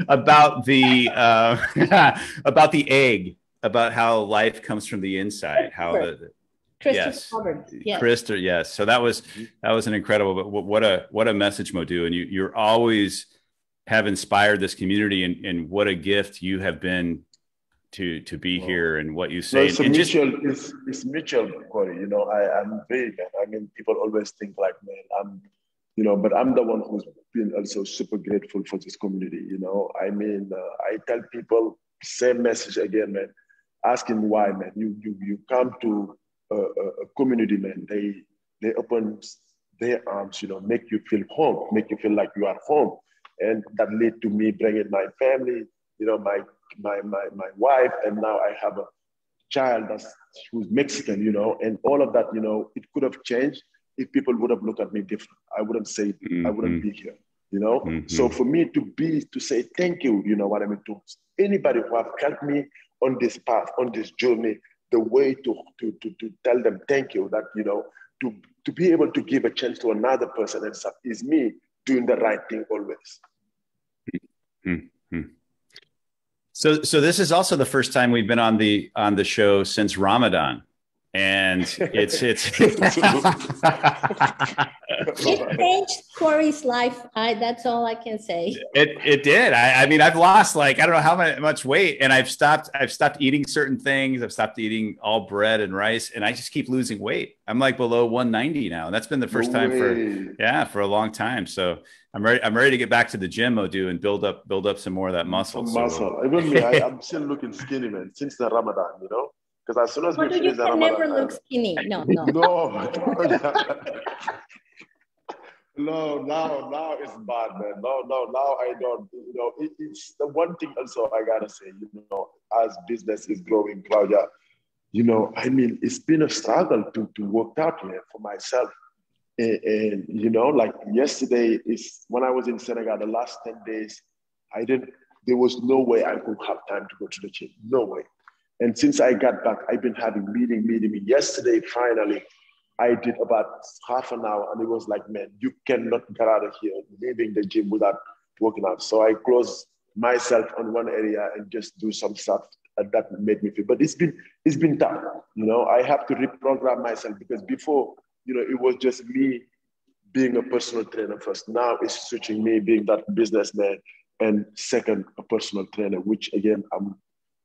about the egg, about how life comes from the inside. How Christopher, yes. So that was an incredible. But what a message, Modu, and you're always have inspired this community, and what a gift you have been to be here and what you say. No, it's mutual, Korey. You know, I'm very, man. I mean, people always think like, man, but I'm the one who's been also super grateful for this community. You know, I mean, I tell people same message again, man. Asking why, man. You come to a community, man. They open their arms, make you feel home, make you feel like you are home. And that led to me bringing my family, my wife, and now I have a child who's Mexican, and all of that, it could have changed if people would have looked at me different. I wouldn't say, I wouldn't be here, So for me to say thank you, what I mean, to anybody who have helped me on this path, on this journey, the way to tell them thank you, that, to be able to give a chance to another person and stuff is me doing the right thing always. So this is also the first time we've been on the show since Ramadan, and it changed Korey's life. That's all I can say. It did. I mean, I've lost I don't know how much weight, and I've stopped eating certain things. I've stopped eating all bread and rice, and I just keep losing weight. I'm like below 190 now, and that's been the first time for a long time. So I'm ready to get back to the gym, Modu, and build up some more of that muscle. Even me, I'm still looking skinny, man, since the Ramadan, because as soon as we finish the Ramadan, never look skinny. No. No, now it's bad, man. No, now I don't. It's the one thing also I gotta say. As business is growing, Claudia, I mean, it's been a struggle to work out here for myself. And like yesterday is when I was in Senegal. The last 10 days, there was no way I could have time to go to the gym. No way. And since I got back, I've been having meeting. Yesterday, finally, I did about half an hour, and it was like, man, you cannot get out of here, leaving the gym without working out. So I closed myself on one area and just do some stuff that made me feel. But it's been tough. I have to reprogram myself, because before, it was just me being a personal trainer first. Now it's switching me being that businessman, and second, a personal trainer, which again,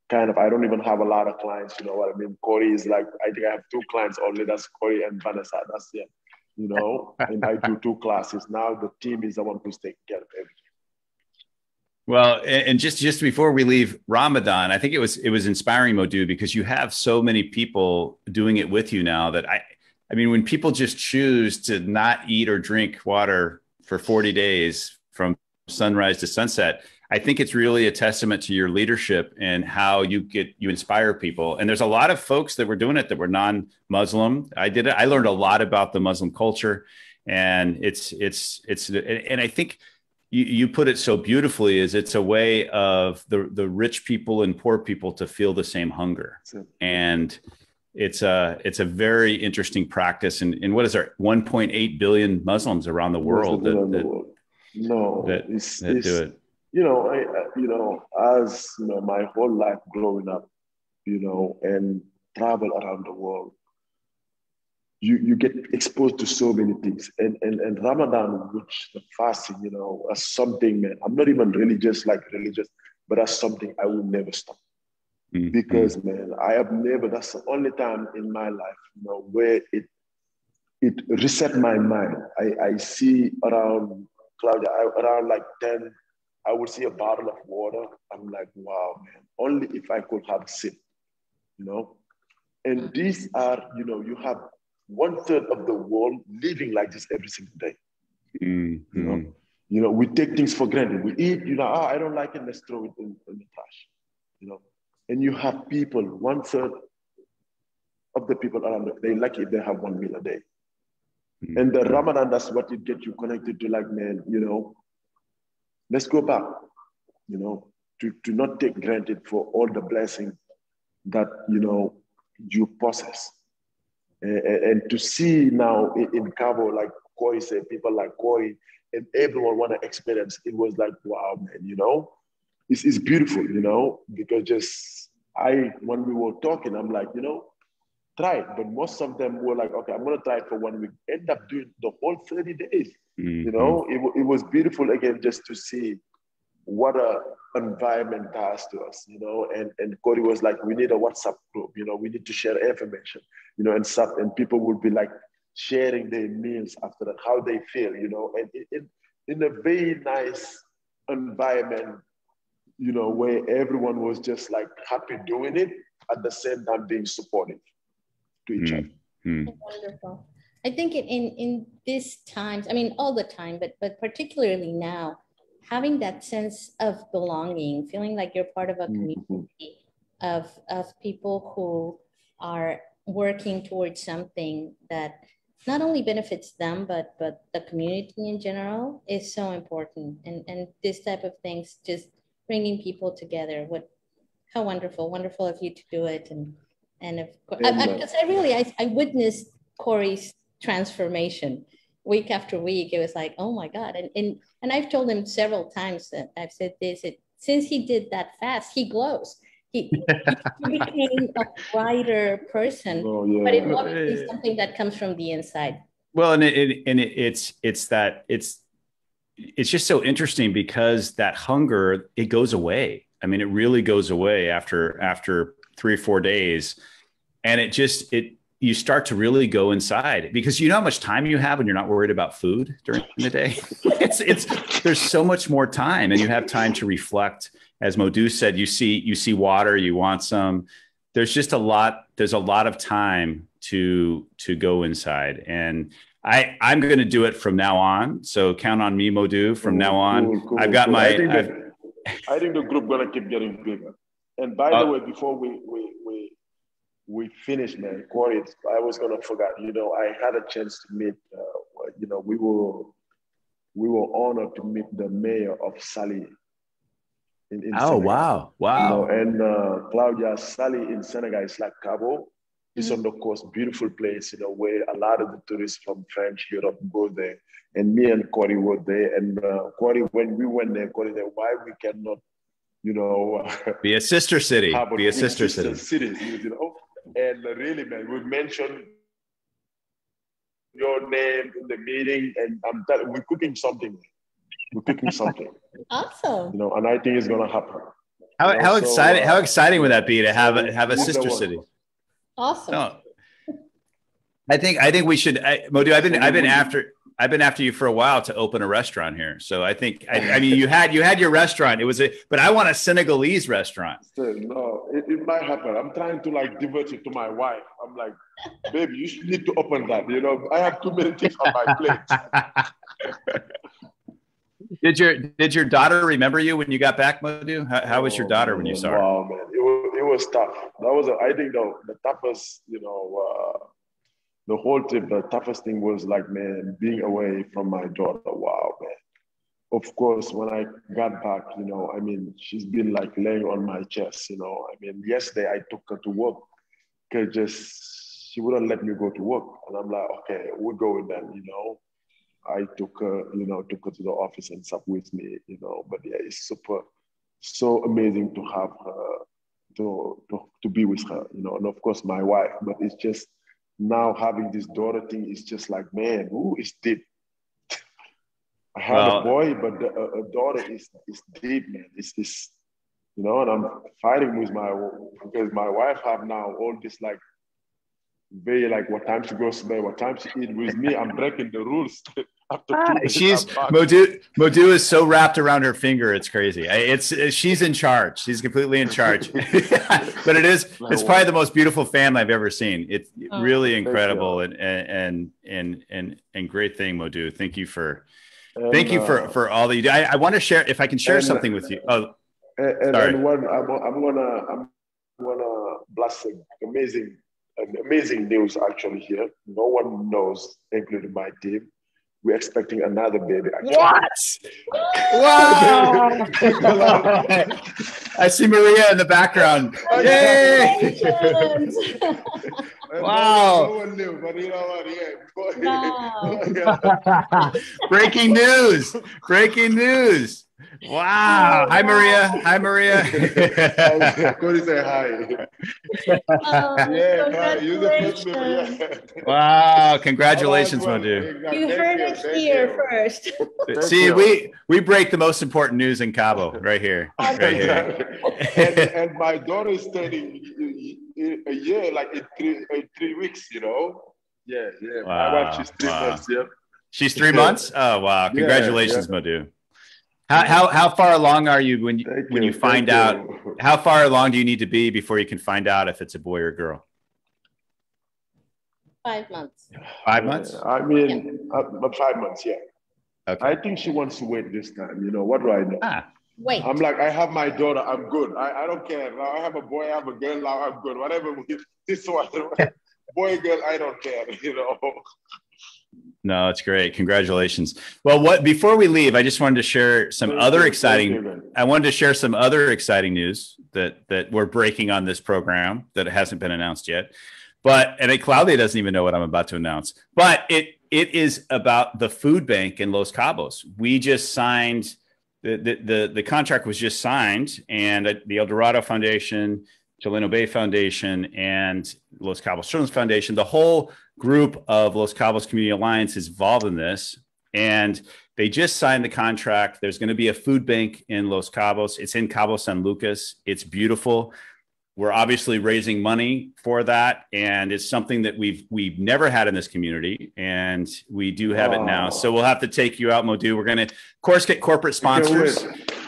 I don't even have a lot of clients, you know what I mean? Korey is I think I have 2 clients only. That's Korey and Vanessa. That's it, and I do 2 classes. Now the team is the one who's taking care of everything. Well, and just before we leave Ramadan, I think it was inspiring, Modu, because you have so many people doing it with you now that I mean, when people just choose to not eat or drink water for 40 days from sunrise to sunset, I think it's really a testament to your leadership and how you inspire people. And there's a lot of folks that were doing it that were non-Muslim. I learned a lot about the Muslim culture, and and I think you put it so beautifully, is it's a way of the rich people and poor people to feel the same hunger. And it's a very interesting practice. And what is there, 1.8 billion Muslims around the world that do it. You know, you know, as you know, my whole life growing up, you know, and travel around the world, you get exposed to so many things. And Ramadan, which the fasting, you know, as something, man, I'm not even religious, but as something I will never stop. Mm-hmm. Because, man, that's the only time in my life, you know, where it reset my mind. I see around Claudia, around like 10, I would see a bottle of water. I'm like, wow, man, only if I could have a sip, you know? And these are, you know, you have 1/3 of the world living like this every single day. Mm-hmm. You know, we take things for granted. We eat, you know, I don't like it, let's throw it in the trash, you know? And you have people, 1/3 of the people around, they're lucky if they have 1 meal a day. Mm-hmm. And the Ramadan, that's what it gets you connected to, like, man, you know, let's go back, you know, to not take granted for all the blessings that, you know, you possess. And to see now in Cabo, like Korey said, people like Korey and everyone want to experience, it was like, wow, man, you know, it's beautiful, you know, because when we were talking, I'm like, you know, try it. But most of them were like, okay, I'm going to try it for 1 week. End up doing the whole 30 days. Mm-hmm. You know, it was beautiful again, just to see what a environment does to us, you know. And Korey was like, we need a WhatsApp group, you know, we need to share information, you know, and stuff. And people would be like sharing their meals after that, how they feel, you know, and in a very nice environment, you know, where everyone was just like happy doing it, at the same time being supportive to each other. Wonderful. I think in these times, I mean, all the time, but particularly now, having that sense of belonging, feeling like you're part of a community of people who are working towards something that not only benefits them, but the community in general, is so important. And this type of things, just bringing people together. How wonderful of you to do it. And of course, because I witnessed Korey's transformation week after week. It was like, oh my God. And I've told him several times that I've said this, since he did that fast, he glows. He became a brighter person, but it's obviously something that comes from the inside. Well, and it's just so interesting, because that hunger, it goes away. I mean, it really goes away after 3 or 4 days. And you start to really go inside, because you know how much time you have when you're not worried about food during the day. There's so much more time, and you have time to reflect. As Modu said, you see water, you want some. There's a lot of time to go inside. And I'm going to do it from now on. So count on me, Modu, from now on. Cool, I've got my. I think the group gonna keep getting bigger. And by the way, before we finish, man, Korey, I was gonna forget. You know, I had a chance to meet. You know, we were honored to meet the mayor of Saly. In Senegal. Wow! You know, and Claudia, Saly in Senegal is like Cabo. It's on the coast, beautiful place, you know, where a lot of the tourists from French Europe go there. And me and Korey were there. And Korey, when we went there, Korey said, why we cannot, you know, be a sister city, be a sister city, you know. And really, man, we mentioned your name in the meeting, and I'm telling, we're cooking something. Awesome. You know, and I think it's gonna happen. How exciting would that be to have a sister city? Awesome. No. I think we should, Modu. I've been after you for a while to open a restaurant here. So I think, I mean, you had your restaurant. But I want a Senegalese restaurant. No, it might happen. I'm trying to like divert it to my wife. I'm like, baby, you should need to open that. You know, I have too many things on my plate. Did your daughter remember you when you got back, Modu? How was your daughter when you saw her? Wow, man, it was tough. That was, I think, the toughest, you know, the whole trip. The toughest thing was like, man, being away from my daughter. Wow, man. of course, when I got back, you know, I mean, she's been like laying on my chest, you know. I mean, yesterday I took her to work because just she wouldn't let me go to work. And I'm like, okay, we're going then, you know. I took her, took her to the office and sat with me, you know. But yeah, it's so amazing to have her, to be with her, you know. And of course, my wife. But it's just now having this daughter thing is just like, man, ooh, it's deep. I have a boy, but a daughter is deep, man. It's you know, and I'm fighting with because my wife have now all this like very like what time she goes to bed, what time she eat. With me, I'm breaking the rules. She's Modu is so wrapped around her finger, it's crazy. She's in charge. She's completely in charge. But it's probably the most beautiful family I've ever seen. It's really incredible and great thing, Modu. Thank you for all that you do. I want to share, if I can share something with you. Oh, sorry. And one, I'm gonna blast amazing news actually here. No one knows, including my team. We're expecting another baby. Actually. What? Wow! I see Maria in the background. Yay! Wow! No one knew, but you know what? Yeah. Wow. Breaking news! Breaking news! Wow! Hi, Maria. Hi, Maria. Korey say hi. You're the first member. Wow! Congratulations, Modu. You heard it here first. See, we break the most important news in Cabo right here, right here. And my daughter is turning a year, like in 3 weeks. You know. Yeah. Wow. My wife, she's 3 months. Yeah. She's 3 months. Oh wow! Congratulations, Modu. How far along are you when you find out? How far along do you need to be before you can find out if it's a boy or girl? 5 months. 5 months? I mean, 5 months. Yeah. Okay. I think she wants to wait this time. You know what do I know? Wait. I'm like, I have my daughter. I'm good. I don't care. Now I have a boy. I have a girl. Now I'm good. Whatever. This one, boy, girl. I don't care. You know. No, it's great. Congratulations. Well, before we leave, I just wanted to share some other exciting news that we're breaking on this program that hasn't been announced yet. And Claudia doesn't even know what I'm about to announce, but it is about the food bank in Los Cabos. We just signed the contract was just signed, and the El Dorado Foundation, Chileno Bay Foundation, and Los Cabos Children's Foundation, the whole group of Los Cabos Community Alliance is involved in this, and they just signed the contract. There's going to be a food bank in Los Cabos. It's in Cabo San Lucas. It's beautiful. We're obviously raising money for that, and it's something that we've never had in this community, and we do have it now. So we'll have to take you out, Modu. We're going to, of course, get corporate sponsors,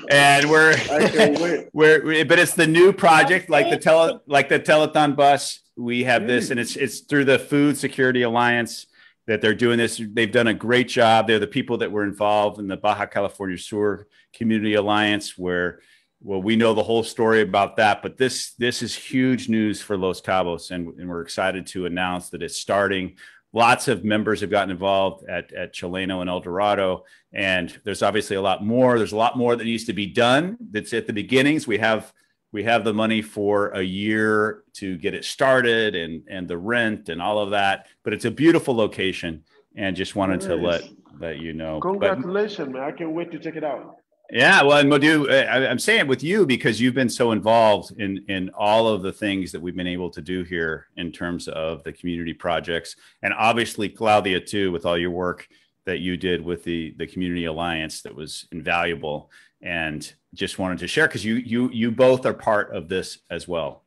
and but it's the new project, like the telethon bus. We have this, and it's through the Food Security Alliance that they're doing this. They've done a great job. They're the people that were involved in the Baja California Sur Community Alliance, where we know the whole story about that. But this is huge news for Los Cabos, and we're excited to announce that it's starting. Lots of members have gotten involved at Chileno and El Dorado, and there's obviously a lot more. There's a lot more that needs to be done. That's at the beginnings. We have the money for a year to get it started and the rent and all of that. But it's a beautiful location, and just wanted to let you know. Congratulations, man. I can't wait to check it out. Yeah, well, and Modu, I'm saying it with you because you've been so involved in all of the things that we've been able to do here in terms of the community projects, and obviously Claudia too, with all your work that you did with the Community Alliance. That was invaluable, and just wanted to share because you both are part of this as well.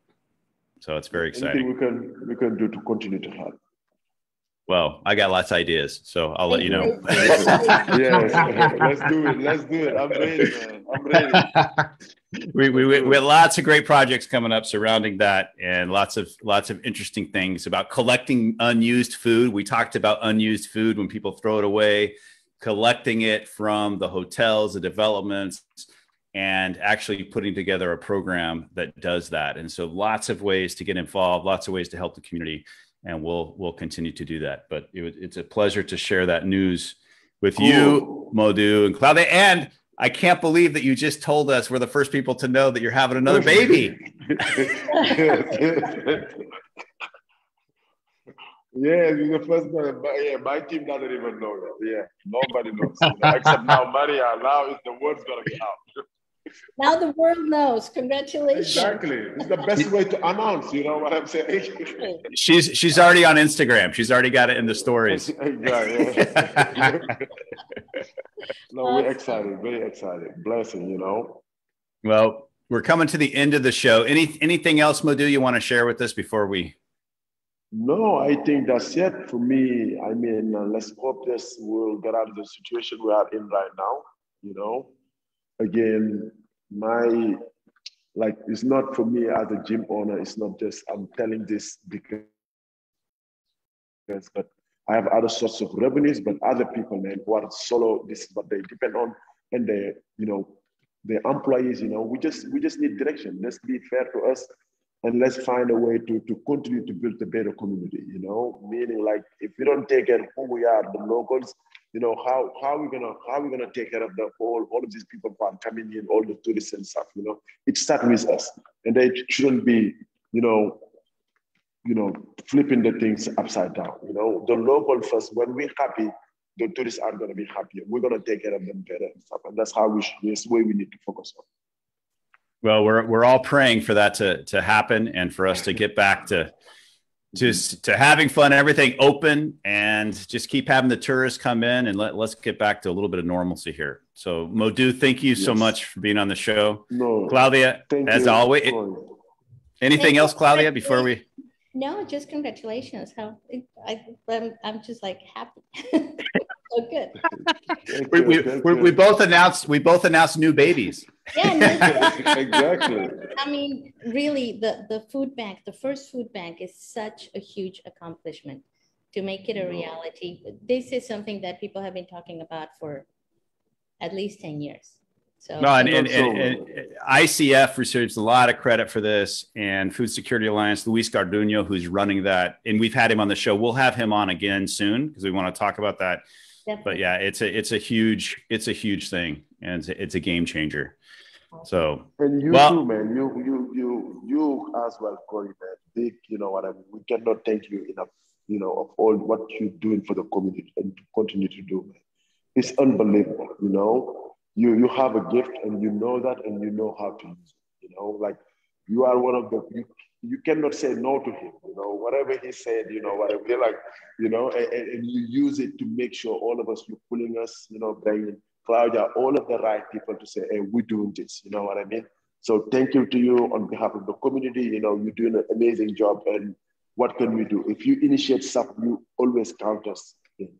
So it's very exciting. Anything we can do to continue to help. Well, I got lots of ideas, so I'll let you know. Yes, let's do it. I'm ready, man. I'm ready. We have lots of great projects coming up surrounding that, and lots of interesting things about collecting unused food. We talked about unused food when people throw it away, collecting it from the hotels, the developments, and actually putting together a program that does that. And so lots of ways to get involved, lots of ways to help the community. And we'll continue to do that. But it's a pleasure to share that news with you, Modu and Claudia. And I can't believe that you just told us we're the first people to know that you're having another baby. Yeah, you're the first one. But yeah, my team doesn't even know that. Yeah, nobody knows. Except now, Maria. Now the word's gonna be out. Now the world knows. Congratulations. Exactly. It's the best way to announce. You know what I'm saying? She's already on Instagram. She's already got it in the stories. Exactly. No, we're excited. Very excited. Blessing. Well, we're coming to the end of the show. Anything else, Modu, you want to share with us before we? No, I think that's it for me. I mean, let's hope this will get out of the situation we are in right now. Again, it's not for me as a gym owner. It's not just I'm telling this because but I have other sorts of revenues, but other people, man, who are solo, this is what they depend on, and their employees. We just need direction. Let's be fair to us. And let's find a way to continue to build a better community, meaning like if we don't take care of who we are, the locals, how are we gonna take care of all of these people who are coming in, all the tourists and stuff, It starts with us. And they shouldn't be, flipping the things upside down. The local first, when we're happy, the tourists are gonna be happier. We're gonna take care of them better and stuff. And that's the way we need to focus on. Well, we're all praying for that to happen and for us to get back to having fun, everything open, and just keep having the tourists come in and let's get back to a little bit of normalcy here. So Modu, thank you so much for being on the show. No, Claudia, as always. Anything else, Claudia, before we? No, just congratulations. I'm just like happy. So good. We both announced new babies. Yeah, exactly. I mean, really, the food bank, the first food bank is such a huge accomplishment to make it a reality. This is something that people have been talking about for at least 10 years. So no, and ICF receives a lot of credit for this, and Food Security Alliance, Luis Garduño, who's running that, and we've had him on the show. We'll have him on again soon because we want to talk about that. Definitely. But yeah, it's a huge thing, and it's a game changer. So and you too, man. You as well, Korey, man. Big, what I mean. We cannot thank you enough, of all what you're doing for the community and to continue to do, man. It's unbelievable, You have a gift and you know that and you know how to use it. Like you are one of the you cannot say no to him, whatever he said, whatever you're like, and you use it to make sure all of us, you're pulling us, bringing Claudia, all of the right people to say, hey, we're doing this, you know what I mean? So thank you to you on behalf of the community, you're doing an amazing job. And what can we do? If you initiate stuff, you always count us in.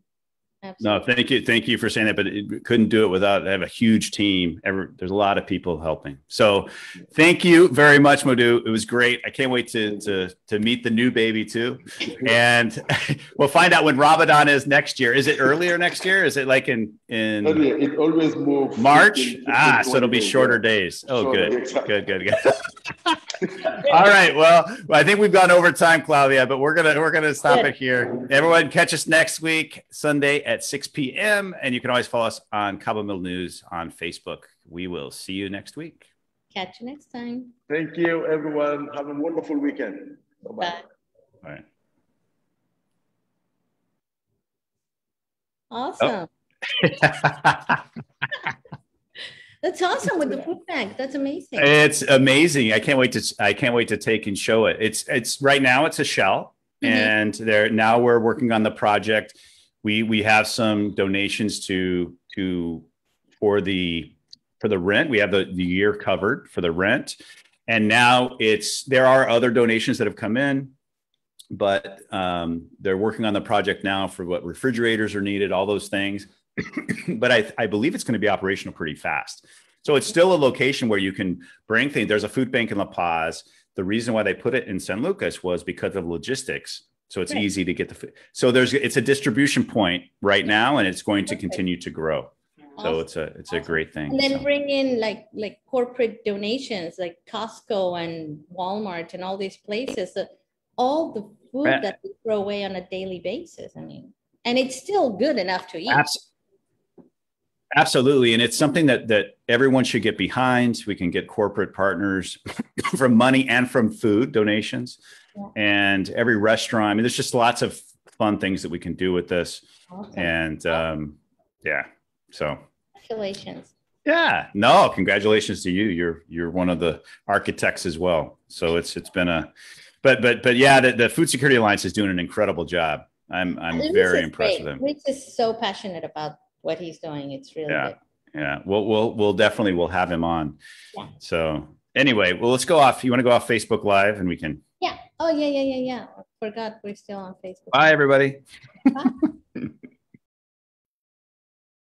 Absolutely. No, thank you for saying that, but it couldn't do it without. I have a huge team. There's a lot of people helping. So, thank you very much, Modu. It was great. I can't wait to meet the new baby too, and we'll find out when Ramadan is next year. Is it earlier next year? Is it like in? It always moves March. So it'll be shorter days. Oh, good, exactly. good. All right. Well, I think we've gone over time, Claudia, but we're gonna stop it here. Everyone, catch us next week, Sunday at 6 p.m. And you can always follow us on Cabomil News on Facebook. We will see you next week. Catch you next time. Thank you, everyone. Have a wonderful weekend. Bye-bye. All right. Awesome. That's awesome with the food bank. That's amazing. It's amazing. I can't wait to take and show it. It's right now it's a shell, and we're working on the project. We have some donations for the rent. We have the year covered for the rent, and now there are other donations that have come in, but they're working on the project now for what refrigerators are needed, all those things. But I believe it's going to be operational pretty fast. So it's still a location where you can bring things. There's a food bank in La Paz. The reason why they put it in San Lucas was because of logistics. So it's easy to get the food. So it's a distribution point right now, and it's going to continue to grow. Awesome. So it's a great thing. And then bring in like corporate donations like Costco and Walmart and all these places. All the food that we throw away on a daily basis. I mean, and it's still good enough to eat. Absolutely. And it's something that everyone should get behind. We can get corporate partners from money and from food donations. Yeah. And every restaurant. I mean, there's just lots of fun things that we can do with this. Awesome. And yeah. So congratulations. Yeah. No, congratulations to you. You're one of the architects as well. So it's been but yeah, the Food Security Alliance is doing an incredible job. I'm very impressed with him. Rich is so passionate about what he's doing. It's really good. Yeah. We'll definitely have him on. Yeah. So anyway, well, let's go off. You want to go off Facebook Live and we can. Yeah. Oh, yeah. I forgot we're still on Facebook. Bye, everybody. Bye.